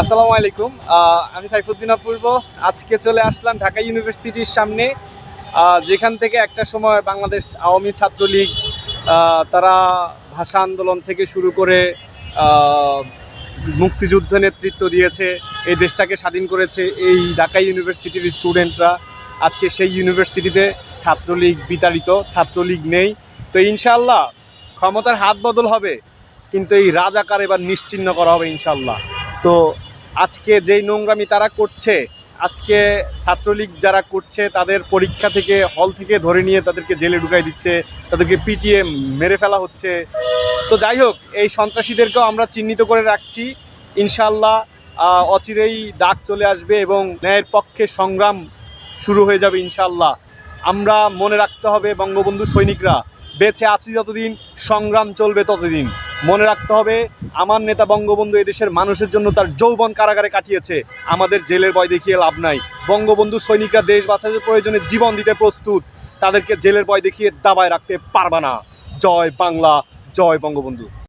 আসসালামু আলাইকুম। আমি সাইফুদ্দিন অপূর্ব। আজকে চলে আসলাম ঢাকা ইউনিভার্সিটির সামনে, যেখান থেকে একটা সময় বাংলাদেশ আওয়ামী ছাত্রলীগ তারা ভাষা আন্দোলন থেকে শুরু করে আহ, মুক্তিযুদ্ধ নেতৃত্ব দিয়েছে, এই দেশটাকে স্বাধীন করেছে এই ঢাকা ইউনিভার্সিটির স্টুডেন্টরা। আজকে সেই ইউনিভার্সিটিতে ছাত্রলীগ বিতাড়িত, ছাত্রলীগ নেই। তো ইনশাআল্লাহ ক্ষমতার হাত বদল হবে, কিন্তু এই রাজাকার এবার নিশ্চিহ্ন করা হবে ইনশাআল্লাহ। তো আজকে যেই নোংরামি তারা করছে, আজকে ছাত্রলীগ যারা করছে তাদের পরীক্ষা থেকে, হল থেকে ধরে নিয়ে তাদেরকে জেলে ঢুকাই দিচ্ছে, তাদেরকে পিটিয়ে মেরে ফেলা হচ্ছে। তো যাই হোক, এই সন্ত্রাসীদেরকেও আমরা চিহ্নিত করে রাখছি। ইনশাআল্লাহ অচিরেই ডাক চলে আসবে এবং ন্যায়ের পক্ষে সংগ্রাম শুরু হয়ে যাবে ইনশাআল্লাহ। আমরা মনে রাখতে হবে, বঙ্গবন্ধু সৈনিকরা বেঁচে আছি যতদিন, সংগ্রাম চলবে ততদিন। মনে রাখতে হবে, আমার নেতা বঙ্গবন্ধু এদেশের মানুষের জন্য তার যৌবন কারাগারে কাটিয়েছে। আমাদের জেলের ভয় দেখিয়ে লাভ নাই। বঙ্গবন্ধু সৈনিকরা দেশ বাঁচাতে প্রয়োজনে জীবন দিতে প্রস্তুত, তাদেরকে জেলের ভয় দেখিয়ে দাবায় রাখতে পারবে না। জয় বাংলা, জয় বঙ্গবন্ধু।